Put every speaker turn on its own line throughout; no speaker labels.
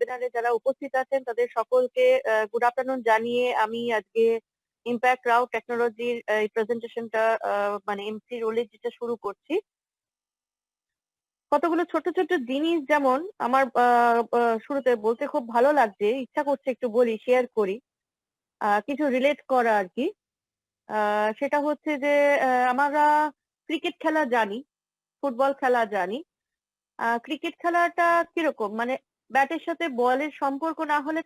ওয়েবিনারে যারা উপস্থিত আছেন তাদের সকলকে গুড আফটারনুন জানিয়ে আমি আজকে ইম্প্যাক্ট রাও টেকনোলজির এই প্রেজেন্টেশনটা মানে এমসি রোলে যেটা শুরু করছি। কতগুলো ছোট ছোট জিনিস যেমন আমার শুরুতে বলতে খুব ভালো লাগছে, ইচ্ছা করছে একটু বলি, শেয়ার করি, কিছু রিলেট করা আর কি। সেটা হচ্ছে যে আমরা ক্রিকেট খেলা জানি, ফুটবল খেলা জানি। ক্রিকেট খেলাটা কিরকম, মানে ব্যাটের সাথে বলের সম্পর্ক না হলে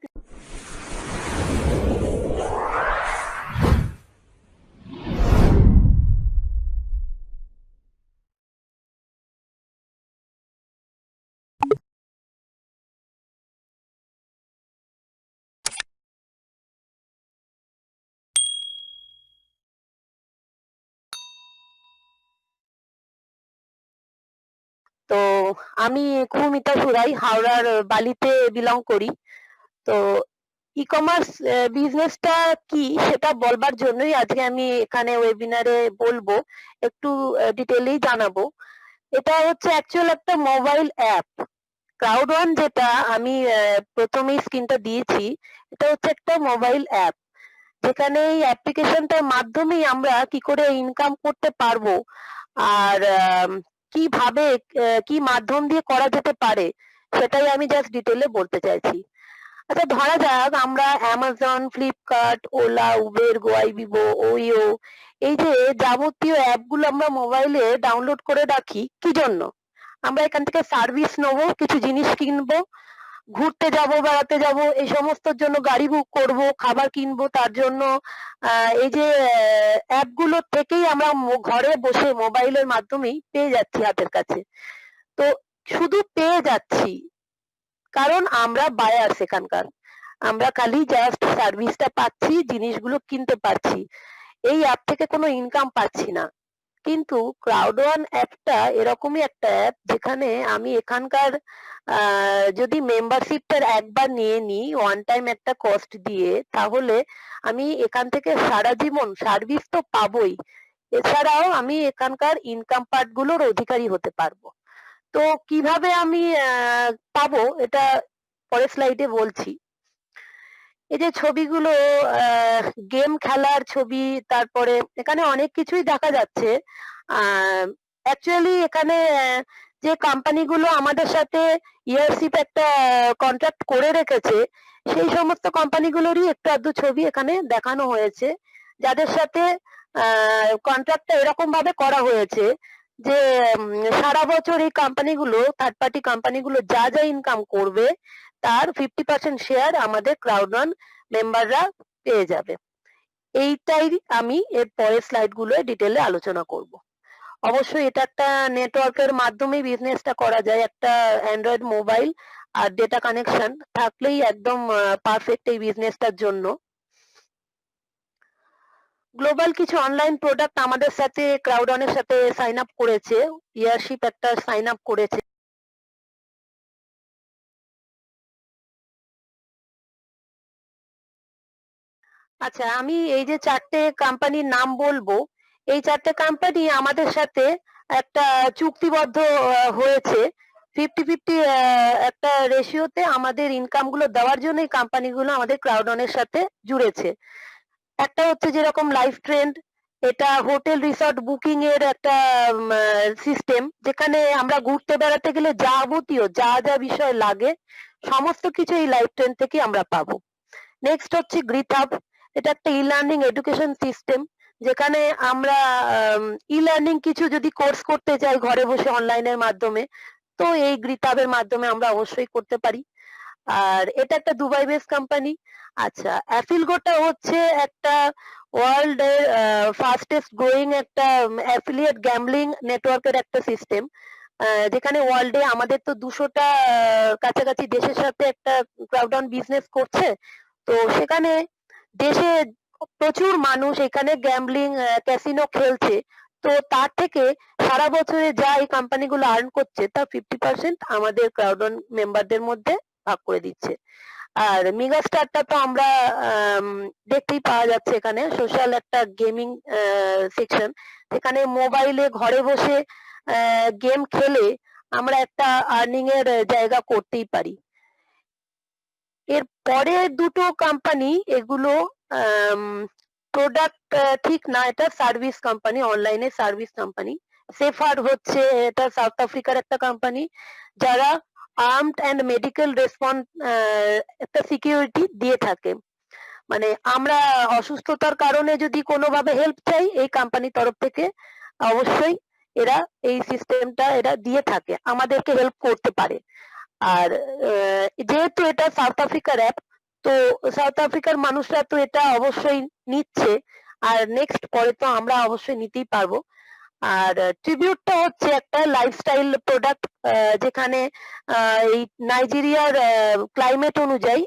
তো আমি কুমিতা সুরাই হাওড়ার বালিতে বিলং করি। তো ই কমার্স বিজনেসটা কি সেটা বলবার জন্যই আজকে আমি এখানে ওয়েবিনারে বলবো, একটু ডিটেইলেই জানাবো। এটা হচ্ছে অ্যাকচুয়াল একটা মোবাইল অ্যাপ। ক্রাউড ওয়ান যেটা আমি প্রথমেই স্ক্রিনটা দিয়েছি, এটা হচ্ছে একটা মোবাইল অ্যাপ, যেখানে এই অ্যাপ্লিকেশনটার মাধ্যমেই আমরা কি করে ইনকাম করতে পারবো আর কিভাবে কি মাধ্যম দিয়ে করা যেতে পারে সেটাই আমি জাস্ট ডিটেইলে বলতে চাইছি। আচ্ছা, ধরা যাক আমরা অ্যামাজন, ফ্লিপকার্ট, ওলা, উবের, গোয়াইবিবো, ওইও, এই যে যাবতীয় অ্যাপগুলো আমরা মোবাইলে ডাউনলোড করে রাখি কি জন্য? আমরা এখান থেকে সার্ভিস নেবো, কিছু জিনিস কিনবো, ঘুরতে যাব, বেড়াতে যাব, এই সমস্তর জন্য গাড়ি বুক করব, খাবার কিনবো, তার জন্য এই যে অ্যাপগুলো থেকেই আমরা ঘরে বসে মোবাইলের মাধ্যমেই পেয়ে যাচ্ছি হাতের কাছে। তো শুধু পেয়ে যাচ্ছি কারণ আমরা বায়ার সেখানকার, আমরা খালি জাস্ট সার্ভিসটা পাচ্ছি, জিনিসগুলো কিনতে পারছি, এই অ্যাপ থেকে কোনো ইনকাম পাচ্ছি না। কিন্তু ক্রাউড ওয়ান অ্যাপটা এরকমই একটা অ্যাপ যেখানে আমি এখানকার যদি মেম্বারশিপটার একবার নিয়ে নিই ওয়ান টাইম একটা কস্ট দিয়ে, তাহলে আমি এখান থেকে সারা জীবন সার্ভিস তো পাবোই, এছাড়াও আমি এখানকার ইনকাম পার্ট গুলোর অধিকারী হতে পারবো। তো কিভাবে আমি পাবো এটা পরের স্লাইডে বলছি। এই যে ছবিগুলো গেম খেলার ছবি, তারপরে এখানে অনেক কিছুই দেখা যাচ্ছে। অ্যাকচুয়ালি এখানে যে কোম্পানিগুলো আমাদের সাথে ইয়ারশিপ একটা কন্ট্রাক্ট করে রেখেছে, সেই সমস্ত কোম্পানিগুলোরই একটু আধটু ছবি এখানে দেখানো হয়েছে, যাদের সাথে কন্ট্রাক্টটা এরকম ভাবে করা হয়েছে যে সারা বছর এই কোম্পানিগুলো, থার্ড পার্টি কোম্পানিগুলো যা যা ইনকাম করবে তার 50% শেয়ার আমাদের ক্রাউড ওয়ান মেম্বাররা পেয়ে যাবে। এইটাই আমি এর পরের স্লাইড গুলোয় ডিটেলে আলোচনা করব। অবশ্যই এটা একটা নেটওয়ার্কের মাধ্যমে বিজনেসটা করা যায়, একটা অ্যান্ড্রয়েড মোবাইল আর ডেটা কানেকশন থাকলেই একদম পারফেক্ট এই বিজনেসটার জন্য। গ্লোবাল কিছু অনলাইন প্রোডাক্ট আমাদের সাথে ক্রাউড ওয়ানের সাথে সাইন আপ করেছে, ইয়ারশিপ একটা সাইন আপ করেছে। আচ্ছা, আমি এই যে চারটে কোম্পানির নাম বলবো, এই চারটে কোম্পানি আমাদের সাথে একটা চুক্তিবদ্ধ হয়েছে, 50-50 একটা রেশিওতে আমাদের ইনকাম গুলো দেওয়ার জন্য এই কোম্পানিগুলো আমাদের ক্রাউড ওয়ানের সাথে জুড়েছে। একটা হচ্ছে যেরকম লাইফ ট্রেন্ড, এটা হোটেল রিসর্ট বুকিং এর একটা সিস্টেম, যেখানে আমরা ঘুরতে বেড়াতে গেলে যাবতীয় যা যা বিষয় লাগে সমস্ত কিছু এই লাইফ ট্রেন্ড থেকে আমরা পাবো। নেক্সট হচ্ছে গ্রিট হাব, এটা একটা ই লার্নিং এডুকেশন সিস্টেম, যেখানে আমরা ই লার্নিং কিছু যদি কোর্স করতে চাই ঘরে বসে অনলাইনের মাধ্যমে, তো এই গ্রিট হাবের মাধ্যমে আমরা অবশ্যই করতে পারি। আর এটা একটা দুবাই বেস কোম্পানি। আচ্ছা, অ্যাফিলগোটা হচ্ছে একটা ওয়ার্ল্ড এর ফাস্টেস্ট গ্রোয়িং একটা অ্যাফিলিয়েট গ্যাম্বলিং নেটওয়ার্কের একটা সিস্টেম, যেখানে ওয়ার্ল্ডে আমাদের তো 200টা কাছাকাছি দেশের সাথে একটা ক্রাউড ওয়ান বিজনেস করছে। তো সেখানে দেশে প্রচুর মানুষ এখানে গ্যাম্বলিং ক্যাসিনো খেলছে, তো তার থেকে সারা বছরে যা এই কোম্পানিগুলো আর্ন করছে তার 50% আমাদের ক্রাউড ওয়ান মেম্বারদের মধ্যে ভাগ করে দিচ্ছে। আর মেগাস্টারটা তো আমরা দেখতেই পাওয়া যাচ্ছে, এখানে সোশ্যাল একটা গেমিং সেকশন, যেখানে মোবাইলে ঘরে বসে গেম খেলে আমরা একটা আর্নিং এর জায়গা করতেই পারি। পরের দুটো কোম্পানি এগুলো প্রোডাক্ট ঠিক না, এটা সার্ভিস কোম্পানি, অনলাইনে সার্ভিস কোম্পানি। সেফার হচ্ছে এটা সাউথ আফ্রিকার একটা কোম্পানি, যারা আর্মড অ্যান্ড মেডিকেল রেসপন্স একটা সিকিউরিটি দিয়ে থাকে। মানে আমরা অসুস্থতার কারণে যদি কোনোভাবে হেল্প চাই, এই কোম্পানির তরফ থেকে অবশ্যই এরা এই সিস্টেমটা এরা দিয়ে থাকে, আমাদেরকে হেল্প করতে পারে। আর যেহেতু এটা সাউথ আফ্রিকার অ্যাপ, তো সাউথ আফ্রিকার মানুষরা তো এটা অবশ্যই নিচ্ছে, আর নেক্সট পরে তো আমরা অবশ্যই নিতেই পারবো। আর ট্রিবিউটটা হচ্ছে একটা লাইফস্টাইল প্রোডাক্ট, যেখানে এই নাইজেরিয়ার ক্লাইমেট অনুযায়ী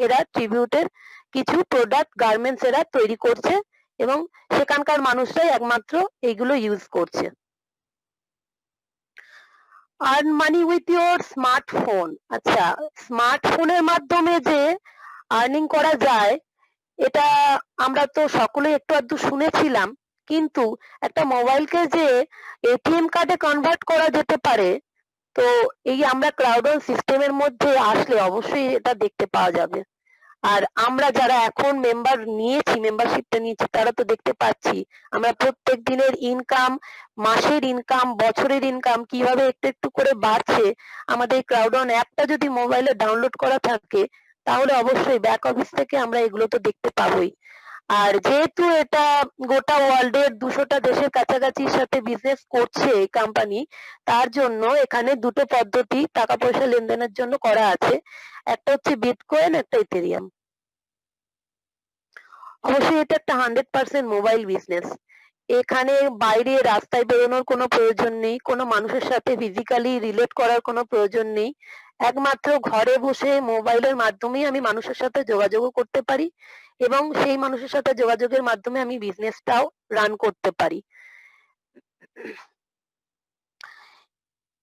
এরা ট্রিবিউটের কিছু প্রোডাক্ট গার্মেন্টস এরা তৈরি করছে এবং সেখানকার মানুষরাই একমাত্র এইগুলো ইউজ করছে। Earn money with your smartphone. আচ্ছা, স্মার্টফোনের মাধ্যমে যে আর্নিং করা যায়, এটা আমরা তো সকলেই একটু আধটু শুনেছিলাম, কিন্তু একটা মোবাইলকে যে এটিএম কার্ডে কনভার্ট করা যেতে পারে, তো এই আমরা ক্রাউডন সিস্টেমের মধ্যে আসলে অবশ্যই এটা দেখতে পাওয়া যাবে। আর আমরা যারা এখন মেম্বারশিপটা নিয়েছি, তারা তো দেখতে পাচ্ছি আমরা প্রত্যেক দিনের ইনকাম, মাসের ইনকাম, বছরের ইনকাম কিভাবে একটু একটু করে বাড়ছে। আমাদের ক্রাউডন অ্যাপটা যদি মোবাইলে ডাউনলোড করা থাকে, তাহলে অবশ্যই ব্যাক অফিস থেকে আমরা এগুলো তো দেখতে পাবোই। আর যেহেতু এটা গোটা ওয়ার্ল্ডের 200টা দেশের কাছাকাছির সাথে বিজনেস করছে এই কোম্পানি, তার জন্য এখানে দুটো পদ্ধতি টাকা পয়সা লেনদেনের জন্য করা আছে। একটা হচ্ছে বিটকয়েন, একটা ইথেরিয়াম। অবশ্যই এটা একটা 100% মোবাইল বিজনেস। এখানে বাইরে রাস্তায় বেরোনোর কোনো প্রয়োজন নেই, কোনো মানুষের সাথে ফিজিক্যালি রিলেট করার কোনো প্রয়োজন নেই। একমাত্র ঘরে বসে মোবাইলের মাধ্যমেই আমি মানুষের সাথে যোগাযোগও করতে পারি এবং সেই মানুষের সাথে যোগাযোগের মাধ্যমে আমি বিজনেসটাও রান করতে পারি।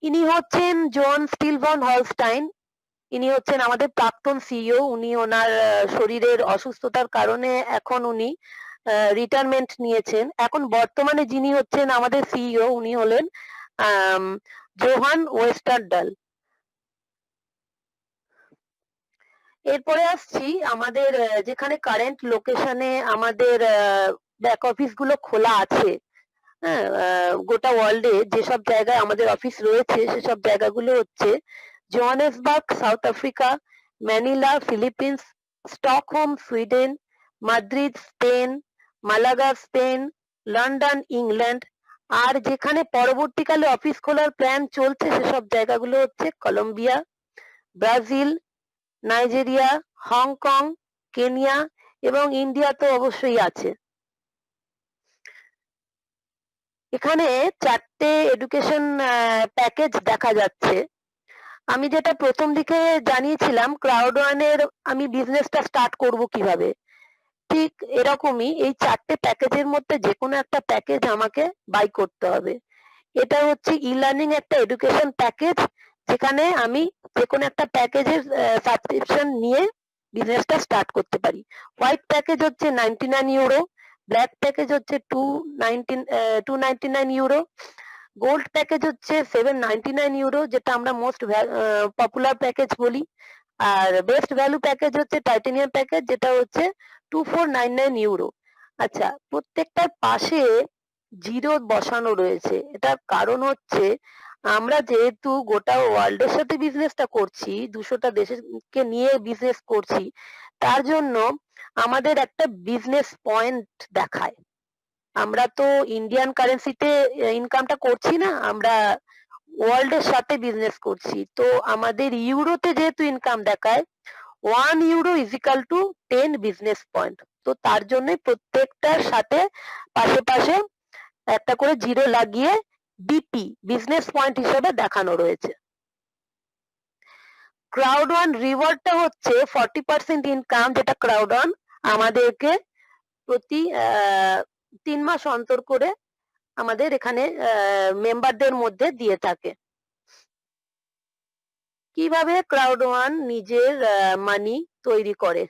ইনি হচ্ছেন জন স্টিলভান হলস্টাইন। ইনি হচ্ছেন আমাদের প্রাক্তন সিইও। উনি ওনার শরীরের অসুস্থতার কারণে এখন উনি রিটায়ারমেন্ট নিয়েছেন। এখন বর্তমানে যিনি হচ্ছেন আমাদের সিইও, উনি হলেন জোহান ওয়েস্টারডাল। এরপরে আসছি আমাদের যেখানে কারেন্ট লোকেশনে আমাদের ব্যাক অফিস গুলো খোলা আছে। হ্যাঁ, গোটা ওয়ার্ল্ডে যেসব জায়গায় আমাদের অফিস রয়েছে, সেসব জায়গাগুলো হচ্ছে Johannesburg South Africa, Manila Philippines, Stockholm Sweden, Madrid Spain, Malaga Spain, London England. আর যেখানে পরবর্তীকালে অফিস খোলার প্ল্যান চলছে, সেসব জায়গাগুলো হচ্ছে Colombia, Brazil, Nigeria, Hong Kong, Kenya এবং ইন্ডিয়া তো অবশ্যই আছে। এখানে 4টে এডুকেশন প্যাকেজ দেখা যাচ্ছে। আমি যেটা প্রথম দিকে জানিয়েছিলাম ক্রাউড1-এর আমি বিজনেসটা স্টার্ট করব কিভাবে, ঠিক এরকমই এই 4টে প্যাকেজের মধ্যে যেকোনো একটা প্যাকেজ আমাকে বাই করতে হবে। এটা হচ্ছে ই-লার্নিং একটা এডুকেশন প্যাকেজ, যেখানে আমি যেকোনো একটা প্যাকেজের সাবস্ক্রিপশন নিয়ে বিজনেসটা স্টার্ট করতে পারি। হোয়াইট প্যাকেজ হচ্ছে 99 ইউরো, ব্ল্যাক প্যাকেজ হচ্ছে 299 ইউরো, গোল্ড প্যাকেজ হচ্ছে 799 ইউরো, যেটা আমরা মোস্ট পপুলার প্যাকেজ বলি। আর বেস্ট ভ্যালু প্যাকেজ হচ্ছে টাইটানিয়াম প্যাকেজ, যেটা হচ্ছে 2499 ইউরো। আচ্ছা, প্রত্যেকটার পাশে জিরো বসানো রয়েছে। এটার কারণ হচ্ছে আমরা যেহেতু গোটা ওয়ার্ল্ডের সাথে বিজনেসটা করছি, 200টা দেশকে নিয়ে বিজনেস করছি, তার জন্য আমাদের একটা বিজনেস পয়েন্ট দেখায়। আমরা তো ইন্ডিয়ান কারেন্সিতে ইনকামটা করছি না, আমরা ওয়ার্ল্ডের সাথে বিজনেস করছি। তো আমাদের ইউরোতে যেহেতু ইনকাম দেখায়, 1 euro is equal to 10 business point. তো তার জন্য প্রত্যেকটার সাথে পাশে পাশে একটা করে জিরো লাগিয়ে বিপি বিজনেস পয়েন্ট হিসেবে দেখানো রয়েছে। ক্রাউড1 রিওয়ার্ডটা হচ্ছে 40% ইনকাম, যেটা ক্রাউড1 আমাদেরকে প্রতি 3 মাস অন্তর করে আমাদের এখানে মেম্বারদের মধ্যে দিয়ে থাকে। কিভাবে ক্রাউড1 নিজের মানি তৈরি করে?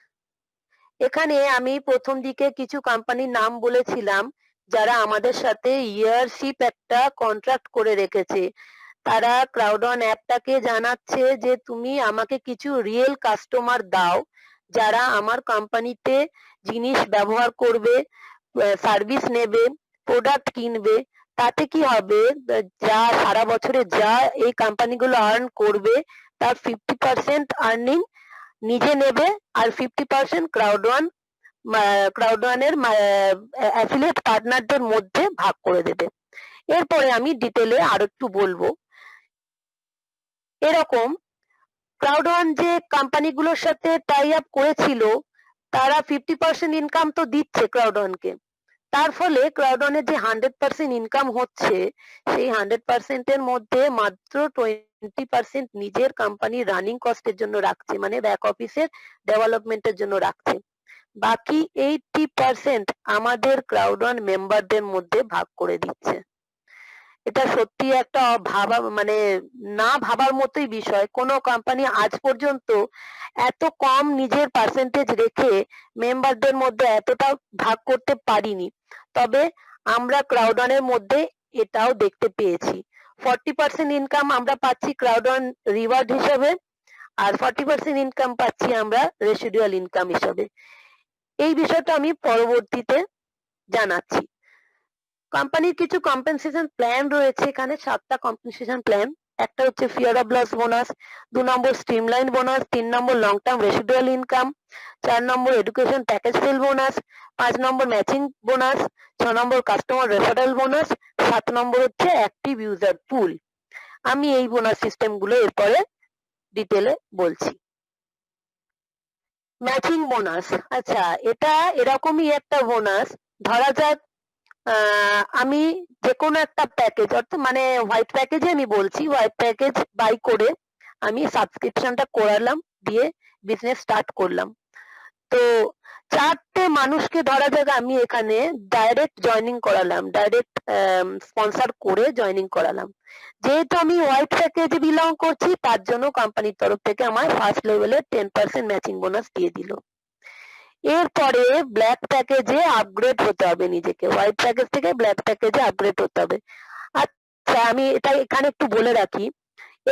এখানে আমি প্রথম দিকে কিছু কোম্পানির নাম বলেছিলাম, যারা আমাদের সাথে ইয়ারশিপ একটা কন্ট্রাক্ট করে রেখেছে। তারা ক্রাউড1 অ্যাপটাকে জানাচ্ছে যে তুমি আমাকে কিছু রিয়েল কাস্টমার দাও, যারা আমার কোম্পানিতে জিনিস ব্যবহার করবে, সার্ভিস নেবে, প্রোডাক্ট কিনবে, তাতে কি হবে, যা সারা বছরে যা এই কোম্পানিগুলো আর্ন করবে তার 50% আর্নিং নিজে নেবে আর 50% ক্রাউড ওয়ানের অ্যাফিলিয়েট পার্টনারদের মধ্যে ভাগ করে দেবে। এরপরে আমি ডিটেলে আরো একটু বলবো। এরকম ক্রাউড ওয়ান যে কোম্পানিগুলোর সাথে টাই আপ করেছিল তারা 50% ইনকাম তো দিচ্ছে ক্রাউড ওয়ানকে। তার ফলে ক্রাউড ওয়ানের যে 100% ইনকাম হচ্ছে সেই 100% এর মধ্যে মাত্র 20% নিজের কোম্পানি রানিং কস্টের জন্য রাখছে, মানে ব্যাক অফিসের ডেভেলপমেন্টের জন্য রাখছে। বাকি 80% আমাদের ক্রাউড ওয়ান মেম্বারদের মধ্যে ভাগ করে দিচ্ছে। এটা সত্যি একটা মানে না ভাবার মতোই বিষয়। কোনো কোম্পানি আজ পর্যন্ত এত কম নিজের পার্সেন্টেজ রেখে মেম্বারদের মধ্যে এতটা ভাগ করতে পারিনি। তবে আমরা ক্রাউড ওয়ানের মধ্যে এটাও দেখতে পেয়েছি। 40% ইনকাম আমরা পাচ্ছি ক্রাউড ওয়ান রিওয়ার্ড হিসেবে আর 40% ইনকাম পাচ্ছি আমরা রেসিডুয়াল ইনকাম হিসেবে। এই বিষয়টা আমি পরবর্তীতে জানাচ্ছি। কোম্পানির কিছু কম্পেনসেশন প্ল্যান রয়েছে এখানে, 7টা কম্পেনসেশন প্ল্যান। একটা হচ্ছে ফিয়ার অফ লস বোনাস, 2 নম্বর স্ট্রিমলাইন বোনাস, 3 নম্বর লং টার্ম রেসিডুয়াল ইনকাম, 4 নম্বর এডুকেশন প্যাকেজ সেল বোনাস, 5 নম্বর ম্যাচিং বোনাস, 6 নম্বর কাস্টমার রেফারেল বোনাস, 7 নম্বর হচ্ছে অ্যাক্টিভ ইউজার পুল। আমি এই বোনাস সিস্টেম গুলো এরপরে ডিটেলে বলছি। ম্যাচিং বোনাস, আচ্ছা এটা এরকমই একটা বোনাস। ধরা যাক আমি যেকোনো একটা প্যাকেজ, অর্থাৎ মানে হোয়াইট প্যাকেজে আমি বলছি, হোয়াইট প্যাকেজ বাই করে আমি সাবস্ক্রিপশনটা করালাম, দিয়ে বিজনেস স্টার্ট করলাম। তো 4টে মানুষকে ধরা যাক আমি এখানে ডাইরেক্ট জয়েনিং করালাম, ডাইরেক্ট স্পন্সর করে জয়েনিং করালাম। যেহেতু আমি হোয়াইট প্যাকেজে বিলং করছি তার জন্য কোম্পানির তরফ থেকে আমার ফার্স্ট লেভেলে 10% ম্যাচিং বোনাস দিয়ে দিল। এরপরে ব্ল্যাক প্যাকেজে আপগ্রেড হতে হবে নিজেকে, হোয়াইট প্যাকেজ থেকে ব্ল্যাক প্যাকেজে আপগ্রেড হতে হবে। আচ্ছা আমি এটা এখানে একটু বলে রাখি,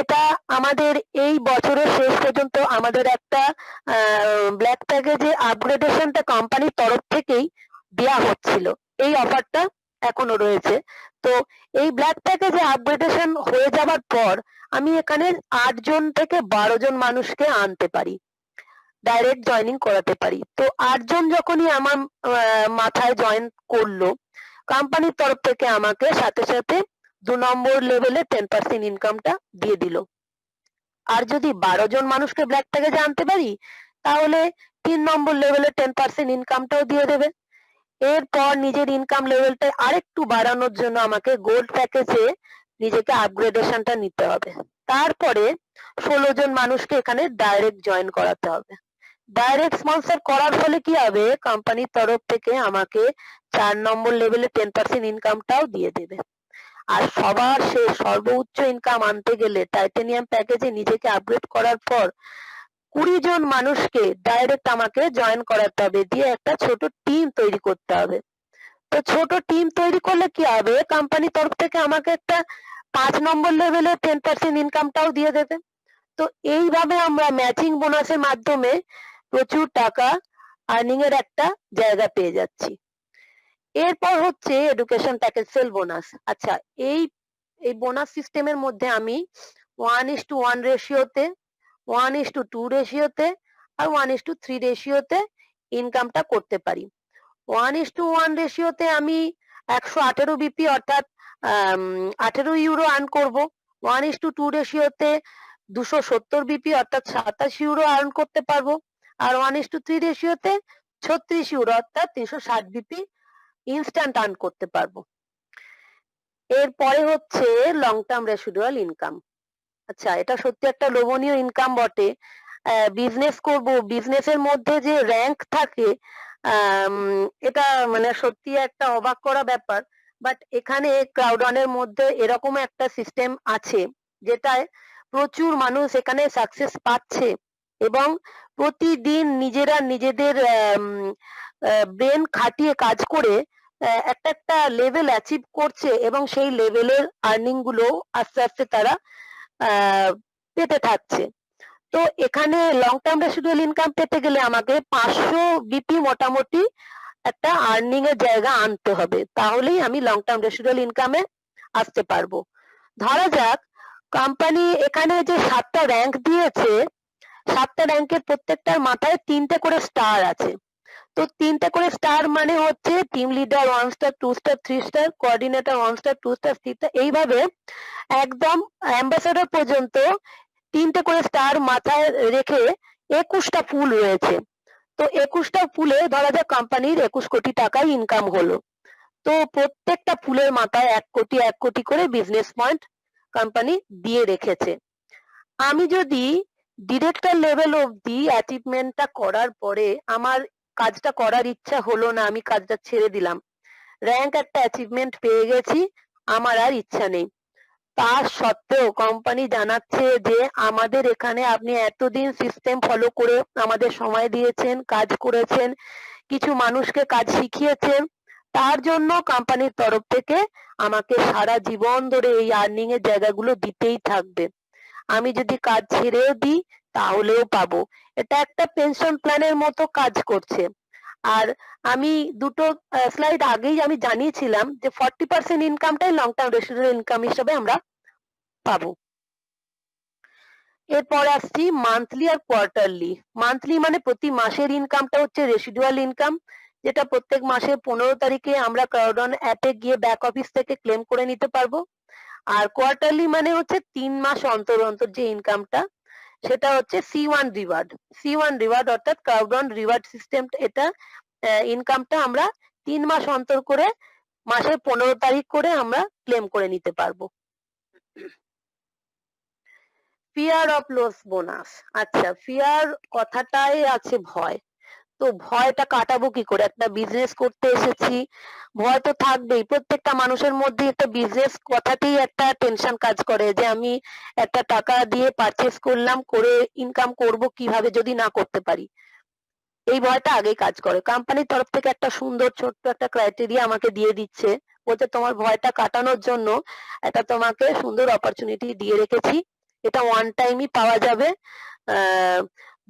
এটা আমাদের এই বছরের শেষ পর্যন্ত আমাদের একটা ব্ল্যাক প্যাকেজে আপগ্রেডেশনটা কোম্পানির তরফ থেকেই দেয়া হচ্ছিল, এই অফারটা এখনো রয়েছে। তো এই ব্ল্যাক প্যাকেজে আপগ্রেডেশন হয়ে যাবার পর আমি এখানে 8 জন থেকে 12 জন মানুষকে আনতে পারি, ডাইরেক্ট জয়েনিং করাতে পারি। তো 8 জন যখনই আমার মাথায় জয়েন করলো, কোম্পানির তরফ থেকে আমাকে সাথে সাথে 2 নম্বর লেভেলে 10% ইনকামটা দিয়ে দিল। আর যদি 12 জন মানুষকে ব্ল্যাক প্যাকেজে আনতে পারি তাহলে 3 নম্বর লেভেলে 10% ইনকামটাও দিয়ে দেবে। এরপর নিজের ইনকাম লেভেলটা আরেকটু বাড়ানোর জন্য আমাকে গোল্ড প্যাকেজে নিজেকে আপগ্রেডেশনটা নিতে হবে। তারপরে 16 জন মানুষকে এখানে ডাইরেক্ট জয়েন করাতে হবে। ডাইরেক্ট স্পন্সর করার ফলে কি হবে, কোম্পানির তরফ থেকে আমাকে 4 নম্বর লেভেলে 10% ইনকামটাও দিয়ে দেবে। আর সবার শেষ সর্বোচ্চ ইনকাম আনতে গেলে টাইটানিয়াম প্যাকেজে নিজেকে আপগ্রেড করার পর 20 জন মানুষকে ডাইরেক্ট আমাকে জয়েন করাতে হবে, দিয়ে একটা ছোট টিম তৈরি করতে হবে। তো ছোট টিম তৈরি করলে কি হবে, কোম্পানির তরফ থেকে আমাকে একটা 5 নম্বর লেভেলে 10% ইনকামটাও দিয়ে দেবে। তো এইভাবে আমরা ম্যাচিং বোনাসের মাধ্যমে প্রচুর টাকা আর্নিং এর একটা জায়গা পেয়ে যাচ্ছি। এরপর হচ্ছে এডুকেশন প্যাকেজ সেল বোনাস। আচ্ছা এই বোনাস সিস্টেমের মধ্যে আমি 1:1 রেশিওতে, 1:2 রেশিওতে আর 1:3 রেশিওতে ইনকামটা করতে পারি। 1:1 রেশিওতে আমি 118 বিপি অর্থাৎ 18 ইউরো আর্ন করব। 1:2 রেশিওতে 270 বিপি অর্থাৎ 27 ইউরো আর্ন করতে পারবো। আর 1:3 রেশিওতে 36 ইউরো অর্থাৎ 360 বিপি ইনস্ট্যান্ট আর্ন করতে পারবো। এরপরে হচ্ছে লং টার্ম রেসিডুয়াল ইনকাম। আচ্ছা এটা সত্যি একটা লোভনীয় ইনকাম বটে। বিজনেস করব, বিজনেসের মধ্যে যে র‍্যাঙ্ক থাকে এটা মানে সত্যি একটা অবাক করা ব্যাপার। বাট এখানে ক্রাউড ওয়ানের মধ্যে এরকম একটা সিস্টেম আছে যেটায় প্রচুর মানুষ এখানে সাকসেস পাচ্ছে এবং প্রতিদিন নিজেরা নিজেদের ব্রেন খাটিয়ে কাজ করে একটা লেভেল অ্যাচিভ করছে এবং সেই লেভেলের আর্নিং গুলো আস্তে আস্তে তারা পেতে থাকছে। তো এখানে লং টার্ম রেসিডুয়াল ইনকাম পেতে গেলে আমাকে 500 বিপি মোটামুটি একটা আর্নিং এর জায়গা আনতে হবে, তাহলেই আমি লং টার্ম রেসিডুয়াল ইনকামে আসতে পারবো। ধরা যাক কোম্পানি এখানে যে 7টা র্যাঙ্ক দিয়েছে, 7টা র্যাঙ্কের প্রত্যেকটার মাথায় 3টে করে স্টার আছে। তো 3টে করে স্টার মানে হচ্ছে team leader 1 star 2 star 3 star, coordinator 1 star 2 star 3 star, এইভাবে একদম অ্যাম্বাসেডর পর্যন্ত 3টে করে স্টার মাথায় রেখে 21টা ফুল রয়েছে। তো 21টা ফুলে ধরা যাক কোম্পানির 21 কোটি টাকাই ইনকাম হলো। তো প্রত্যেকটা ফুলের মাথায় 1 কোটি 1 কোটি করে বিজনেস পয়েন্ট কোম্পানি দিয়ে রেখেছে। আমি যদি ডিরেক্টর লেভেল অবধি অ্যাচিভমেন্টটা করার পরে আমার কাজটা করার ইচ্ছা হলো না, আমি কাজটা ছেড়ে দিলাম, র্যাঙ্ক একটা অ্যাচিভমেন্ট পেয়ে গেছি, আমার আর ইচ্ছা নেই, তা সত্ত্বেও কোম্পানি জানাচ্ছে যে আমাদের এখানে আপনি এতদিন সিস্টেম ফলো করে আমাদের সময় দিয়েছেন, কাজ করেছেন, কিছু মানুষকে কাজ শিখিয়েছেন, তার জন্য কোম্পানির তরফ থেকে আমাকে সারা জীবন ধরে এই আর্নিং এর জায়গাগুলো দিতেই থাকবে। আমি যদি কাজ ছেড়েও দিই তাহলেও পাবো। এটা একটা পেনশন প্ল্যানের মতো কাজ করছে। আর আমি দুটো স্লাইড আগেই আমি জানিয়েছিলাম যে 40% ইনকামটাই লং টার্ম রেসিডুয়াল ইনকাম হিসেবে আমরা পাবো। এরপর আসছি মান্থলি আর কোয়ার্টারলি। মান্থলি মানে প্রতি মাসের ইনকামটা হচ্ছে রেসিডুয়াল ইনকাম, যেটা প্রত্যেক মাসের 15 তারিখে আমরা ক্রাউডন অ্যাপে গিয়ে ব্যাক অফিস থেকে ক্লেম করে নিতে পারবো। আর কোয়ার্টারলি মানে হচ্ছে 3 মাস অন্তর অন্তর যে ইনকামটা, সেটা হচ্ছে C1 রিওয়ার্ড। C1 রিওয়ার্ড অর্থাৎ ক্রাউডন রিওয়ার্ড সিস্টেম, এটা ইনকামটা আমরা 3 মাস অন্তর করে মাসের 15 তারিখ করে আমরা ক্লেম করে নিতে পারবো। Fear of loss bonus. আচ্ছা, ফিয়ার কথাটাই আছে ভয়। তো ভয়টা কাটাবো কি করে? একটা বিজনেস করতে এসেছি, ভয় তো থাকবেই। প্রত্যেকটা মানুষের মধ্যে একটা বিজনেস কথাতেই একটা টেনশন কাজ করে যে আমি একটা টাকা দিয়ে পারচেজ করলাম, করে ইনকাম করব কিভাবে যদি না করতে পারি। এই ভয়টা আগেই কাজ করে। কোম্পানির তরফ থেকে একটা সুন্দর ছোট্ট একটা ক্রাইটেরিয়া আমাকে দিয়ে দিচ্ছে। বলছে তোমার ভয়টা কাটানোর জন্য একটা তোমাকে সুন্দর অপরচুনিটি দিয়ে রেখেছি। এটা ওয়ান টাইমই পাওয়া যাবে।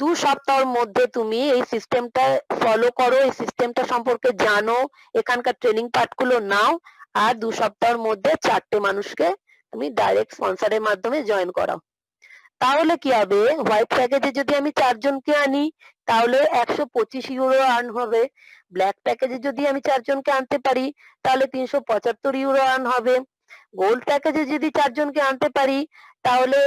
2 সপ্তাহের মধ্যে তুমি এই সিস্টেমটা ফলো করো, এই সিস্টেমটা সম্পর্কে জানো, এখানকার ট্রেনিং পার্টগুলো নাও, আর 2 সপ্তাহের মধ্যে 4টে মানুষকে তুমি ডাইরেক্ট স্পন্সরের মাধ্যমে জয়েন করাও। তাহলে কি হবে, হোয়াইট প্যাকেজে যদি আমি 4 জনকে আনি তাহলে 125 ইউরো আর্ন হবে। ব্ল্যাক প্যাকেজে যদি আমি 4 জনকে আনতে পারি তাহলে 375 ইউরো আর্ন হবে। গোল্ড প্যাকেজে যদি 4 জনকে আনতে পারি তাহলে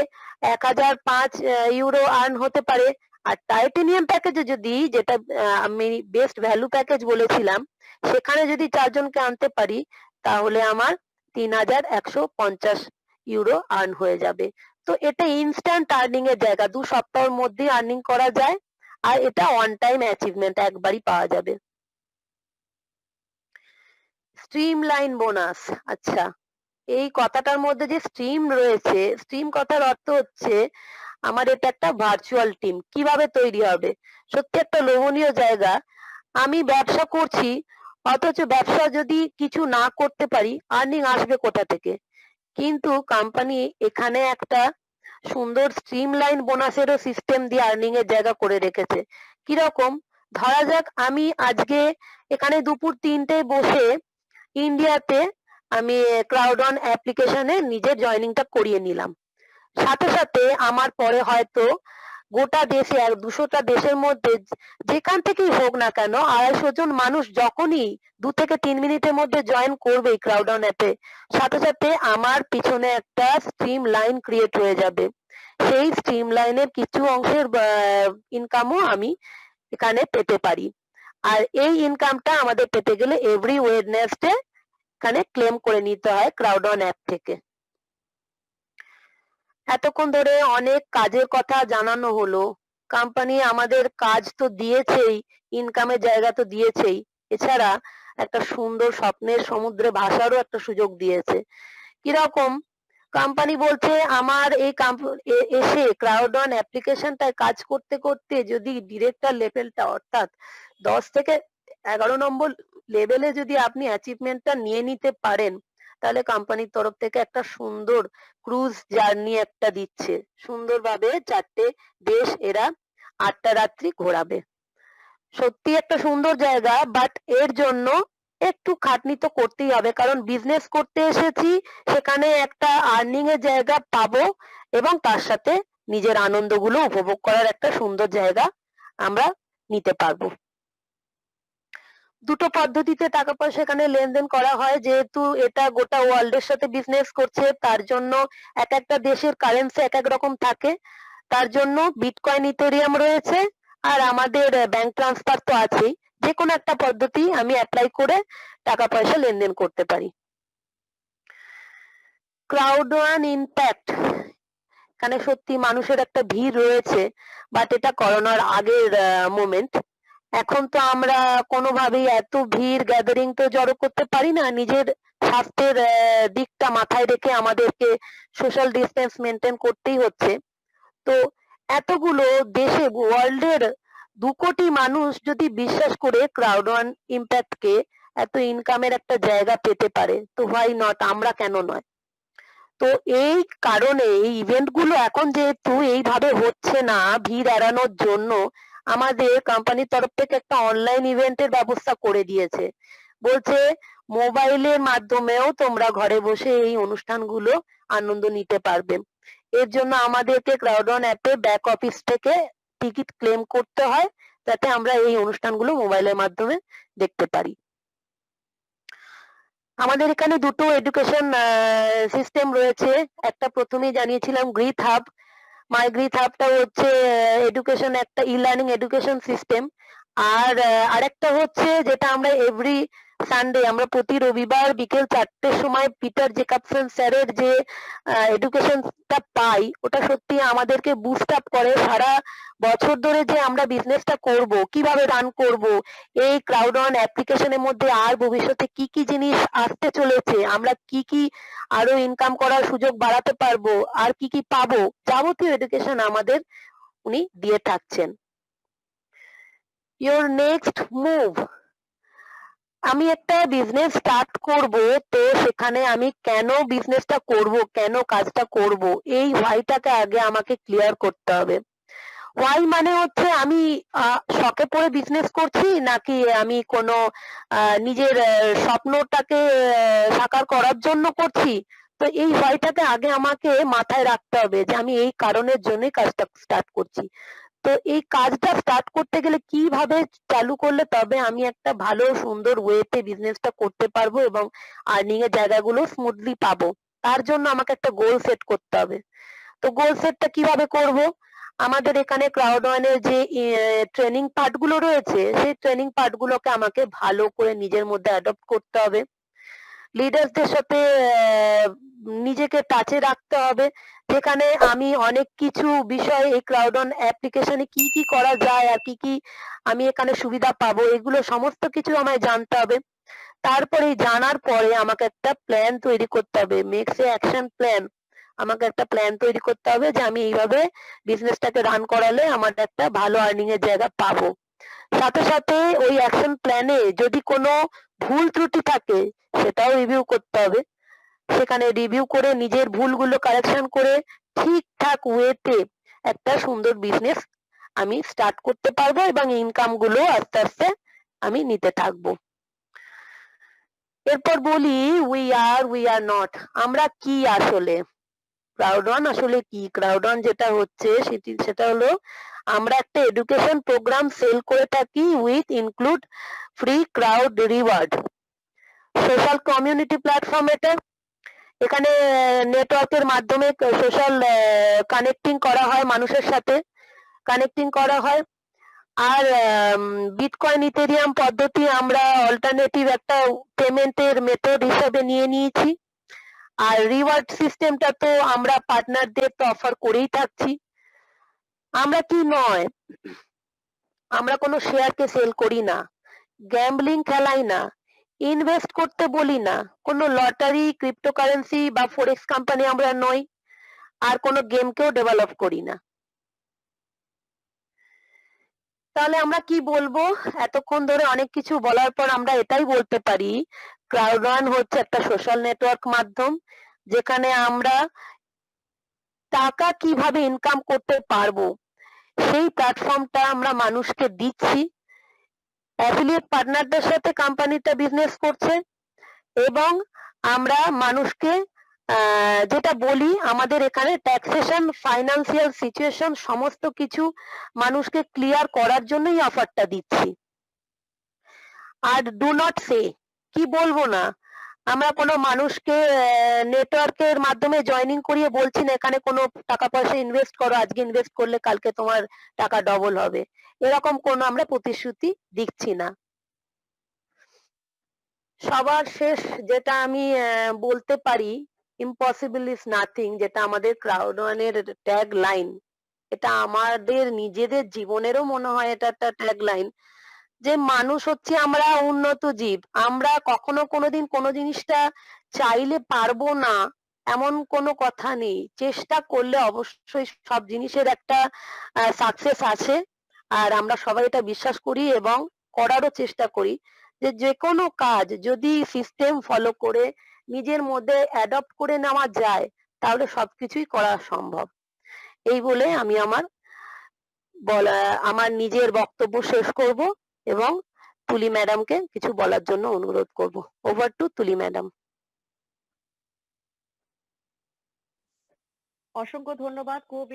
1005 ইউরো আর্ন হতে পারে। আর টাইটেনিয়াম প্যাকেজে যদি, যেটা আমি বেস্ট ভ্যালু প্যাকেজ বলেছিলাম, সেখানে যদি 4 জনকে আনতে পারি তাহলে আমার 3150 ইউরো আর্ন হয়ে যাবে। তো এটা ইনস্ট্যান্ট আর্নিং এর জায়গা, 2 সপ্তাহের মধ্যেই আর্নিং করা যায়, আর এটা ওয়ান টাইম অ্যাচিভমেন্ট, একবারই পাওয়া যাবে। Streamline bonus. আচ্ছা, এই কথাটার মধ্যে যে স্ট্রিম রয়েছে, স্ট্রিম কথার অর্থ হচ্ছে আমার এটা একটা ভার্চুয়াল টিম কিভাবে তৈরি হবে। সত্যি একটা লোভনীয় জায়গা। আমি ব্যবসা করছি, অথচ ব্যবসা যদি কিছু না করতে পারি আর্নিং আসবে কোথা থেকে? কিন্তু কোম্পানি এখানে একটা সুন্দর স্ট্রিমলাইন বোনাসেরও সিস্টেম দিয়ে আর্নিং এর জায়গা করে রেখেছে। কিরকম? ধরা যাক আমি আজকে এখানে দুপুর 3টেয় বসে ইন্ডিয়াতে আমি ক্রাউডন অ্যাপ্লিকেশনে নিজের জয়েনিংটা করিয়ে নিলাম। সাথে সাথে আমার পরে হয়তো গোটা দেশে 200টা দেশের মধ্যে যেখান থেকেই হোক না কেন 250 জন মানুষ যখনই 2 থেকে 3 মিনিটের মধ্যে জয়েন করবে ক্রাউডন অ্যাপে, সাথে সাথে আমার পিছনে একটা স্ট্রিম লাইন ক্রিয়েট হয়ে যাবে। সেই স্ট্রিম লাইনের কিছু অংশের ইনকামও আমি এখানে পেতে পারি। আর এই ইনকামটা আমাদের পেতে গেলে এভরি ওয়েডনেসডে এখানে ক্লেম করে নিতে হয় ক্রাউডন অ্যাপ থেকে। এতক্ষণ ধরে অনেক কাজের কথা জানানো হলো। কোম্পানি আমাদের কাজ তো দিয়েছেই, ইনকামের জায়গা তো দিয়েছেই, এছাড়া একটা সুন্দর স্বপ্নের সমুদ্রে ভাসারও একটা সুযোগ দিয়েছে। কিরকম? কোম্পানি বলছে আমার এই এসে ক্রাউডন অ্যাপ্লিকেশনটায় কাজ করতে করতে যদি ডিরেক্টর লেভেলটা অর্থাৎ 10 থেকে 11 নম্বর লেভেলে যদি আপনি অ্যাচিভমেন্টটা নিয়ে নিতে পারেন, তাহলে কোম্পানির তরফ থেকে একটা সুন্দর ক্রুজ জার্নি একটা দিচ্ছে, সুন্দরভাবে 4টে দেশ এরা 8টা রাত্রি ঘোরাবে। সত্যি একটা সুন্দর জায়গা, বাট এর জন্য একটু খাটনি তো করতেই হবে, কারণ বিজনেস করতে এসেছি, সেখানে একটা আর্নিং এর জায়গা পাবো এবং তার সাথে নিজের আনন্দগুলো উপভোগ করার একটা সুন্দর জায়গা আমরা নিতে পারবো। দুটো পদ্ধতিতে টাকা পয়সা এখানে লেনদেন করা হয়, যেহেতু এটা গোটা ওয়ার্ল্ড এর সাথে বিজনেস করছে, তার জন্য এক একটা দেশের কারেন্সি এক এক রকম থাকে। তার জন্য বিটকয়েন ইথেরিয়াম রয়েছে, আর আমাদের ব্যাংক ট্রান্সফার তো আছেই। যে কোনো একটা পদ্ধতি আমি অ্যাপ্লাই করে টাকা পয়সা লেনদেন করতে পারি। ক্রাউড ওয়ান ইম্প্যাক্ট, এখানে সত্যি মানুষের একটা ভিড় রয়েছে, বাট এটা করোনার আগের মোমেন্ট। এখন তো আমরা কোনোভাবেই এত ভিড় গ্যাদারিং তো জড়ো করতে পারি না, নিজের স্বাস্থ্যের দিকটা মাথায় রেখে আমাদেরকে সোশ্যাল ডিস্টেন্স মেনটেন করতেই হচ্ছে। তো এতগুলো দেশে ওয়ার্ল্ডের 2 কোটি মানুষ যদি বিশ্বাস করে ক্রাউড ওয়ান ইম্প্যাক্ট কে এত ইনকামের একটা জায়গা পেতে পারে, তো হোয়াই নট, আমরা কেন নয়। তো এই কারণে এই ইভেন্ট গুলো এখন যেহেতু এইভাবে হচ্ছে না, ভিড় এড়ানোর জন্য আমাদের কোম্পানির তরফ থেকে একটা অনলাইন ইভেন্টের ব্যবস্থা করে দিয়েছে। বলছে মোবাইলের মাধ্যমেও তোমরা ঘরে বসে এই অনুষ্ঠানগুলো আনন্দ নিতে পারবে। এর জন্য আমাদেরকে ক্রাউড ওয়ান অ্যাপে ব্যাক অফিস থেকে টিকিট ক্লেম করতে হয়, যাতে আমরা এই অনুষ্ঠানগুলো মোবাইলের মাধ্যমে দেখতে পারি। আমাদের এখানে দুটো এডুকেশন সিস্টেম রয়েছে। একটা প্রথমেই জানিয়েছিলাম গ্রিথ হাব। মাই গ্রিথ হাবটা হচ্ছে এডুকেশন, একটা ই-লার্নিং এডুকেশন সিস্টেম। আর আরেকটা হচ্ছে যেটা আমরা এভরি সানডে, আমরা প্রতি রবিবার বিকেল 4টের সময় পিটার জেকাবসন স্যারের যে এডুকেশনটা পাই, ওটা সত্যি আমাদেরকে বুস্ট আপ করে। সারা বছর ধরে যে আমরা বিজনেসটা করব, কিভাবে রান করব, এই ক্রাউড ওয়ান অ্যাপ্লিকেশনের মধ্যে আর ভবিষ্যতে কি কি জিনিস আসতে চলেছে, আমরা কি কি আরো ইনকাম করার সুযোগ বাড়াতে পারবো, আর কি কি পাবো, যাবতীয় এডুকেশন আমাদের উনি দিয়ে থাকছেন। ইওর নেক্সট মুভ, আমি একটা বিজনেস স্টার্ট করব, তো সেখানে আমি কেন বিজনেসটা করব, কেন কাজটা করব, এই হোয়াইটাকে আগে আমাকে ক্লিয়ার করতে হবে। হোয়াই মানে হচ্ছে আমি শখে পড়ে বিজনেস করছি, নাকি আমি কোনো নিজের স্বপ্নটাকে সাকার করার জন্য করছি। তো এই হোয়াইটাকে আগে আমাকে মাথায় রাখতে হবে যে আমি এই কারণের জন্যই কাজটা স্টার্ট করছি। তো এই কাজটা স্টার্ট করতে গেলে কিভাবে চালু করলে তবে আমি একটা ভালো সুন্দর ওয়েতে বিজনেসটা করতে পারবো এবং আর্নিং এর জায়গাগুলো স্মুথলি পাবো। তার জন্য আমাকে একটা গোল সেট করতে হবে। তো গোল সেটটা কিভাবে করব? আমাদের এখানে ক্রাউড ওয়ানের যে ট্রেনিং পার্ট গুলো রয়েছে, সেই ট্রেনিং পার্ট গুলোকে আমাকে ভালো করে নিজের মধ্যে অ্যাডপ্ট করতে হবে। লিডার্সদের সাথে নিজেকে টাচে রাখতে হবে, যেখানে আমি অনেক কিছু বিষয় এই ক্রাউড ওয়ান অ্যাপ্লিকেশনে কি কি করা যায় আর কি কি আমি এখানে সুবিধা পাবো, এগুলো সমস্ত কিছু আমায় জানতে হবে। তারপরে জানার পরে আমাকে একটা প্ল্যান তৈরি করতে হবে, মেক্স এ অ্যাকশন প্ল্যান। আমাকে একটা প্ল্যান তৈরি করতে হবে যে আমি এইভাবে বিজনেসটাকে রান করালে আমার একটা ভালো আর্নিং এর জায়গা পাবো। সাথে সাথে ওই অ্যাকশন প্ল্যানে যদি কোনো ভুল ত্রুটি থাকে, সেটাও রিভিউ করতে হবে। সেখানে রিভিউ করে নিজের ভুলগুলো কারেকশন করে ঠিকঠাক ওয়েতে একটা সুন্দর বিজনেস আমি স্টার্ট করতে পারবো এবং ইনকাম গুলো আস্তে আস্তে আমি নিতে থাকবো। এরপর বলি উই আর নট, আমরা কি আসলে। ক্রাউড ওয়ান আসলে কি? ক্রাউড ওয়ান যেটা হচ্ছে সেটা হলো আমরা একটা এডুকেশন প্রোগ্রাম সেল করে থাকি with include free crowd reward. Social community platform এটা। এখানে নেটওয়ার্কের মাধ্যমে সোশ্যাল কানেক্টিং করা হয়, মানুষের সাথে কানেক্টিং করা হয়। আর বিটকয়েন ইথেরিয়াম পদ্ধতি আমরা অল্টারনেটিভ একটা পেমেন্টের মেথড হিসেবে নিয়ে নিয়েছি। আর রিওয়ার্ড সিস্টেমটা তো আমরা পার্টনারদের তো অফার করেই থাকছি। আমরা কি নয়, আমরা কোনো শেয়ারকে সেল করি না, গ্যাম্বলিং খেলাই না, ইনভেস্ট করতে বলি না, কোনো লটারি, ক্রিপ্টোকারেন্সি বা ফরেক্স কোম্পানি আমরা নই, আর কোনো গেমকেও ডেভেলপ করি না। তাহলে আমরা কি বলবো? এতক্ষণ ধরে অনেক কিছু বলার পর আমরা এটাই বলতে পারি, ক্রাউড হচ্ছে একটা সোশ্যাল নেটওয়ার্ক মাধ্যম, যেখানে আমরা টাকা কিভাবে ইনকাম করতে পারবো সেই প্ল্যাটফর্মটা আমরা মানুষকে দিচ্ছি। অ্যাফিলিয়েট পার্টনারদের সাথে কোম্পানিটা বিজনেস করছে এবং আমরা মানুষকে যেটা বলি, আমাদের এখানে ট্যাক্সেশন, ফাইন্যান্সিয়াল সিচুয়েশন সমস্ত কিছু মানুষকে ক্লিয়ার করার জন্যই অফারটা দিচ্ছি। আর ডু নট সে, কি বলবো না, আমরা কোনো মানুষকে নেটওয়ার্কের মাধ্যমে জয়েনিং করিয়ে বলছি না এখানে কোনো টাকা পয়সা ইনভেস্ট করো, আজকে ইনভেস্ট করলে কালকে তোমার টাকা ডবল হবে, এরকম কোনো আমরা প্রতিশ্রুতি দিচ্ছি না। সবার শেষ যেটা আমি বলতে পারি, ইম্পসিবল ইজ নাথিং, যেটা আমাদের ক্রাউড ওয়ানের ট্যাগ লাইন, এটা আমাদের নিজেদের জীবনেরও মনে হয় এটা একটা ট্যাগ লাইন, যে মানুষ হচ্ছে আমরা উন্নত জীব, আমরা কখনো কোনোদিন কোনো জিনিসটা চাইলে পারবো না এমন কোনো কথা নেই, চেষ্টা করলে অবশ্যই সব জিনিসের একটা সাকসেস আছে। আর আমরা সবাই এটা বিশ্বাস করি এবং করারও চেষ্টা করি যে যে কোনো কাজ যদি সিস্টেম ফলো করে নিজের মধ্যে অ্যাডপ্ট করে নেওয়া যায় তাহলে সবকিছুই করা সম্ভব। এই বলে আমি আমার নিজের বক্তব্য শেষ করব এবং তুলি ম্যাডামকে কিছু বলার জন্য অনুরোধ করব। ওভার টু তুলি ম্যাডাম।
অসংখ্য ধন্যবাদ, খুব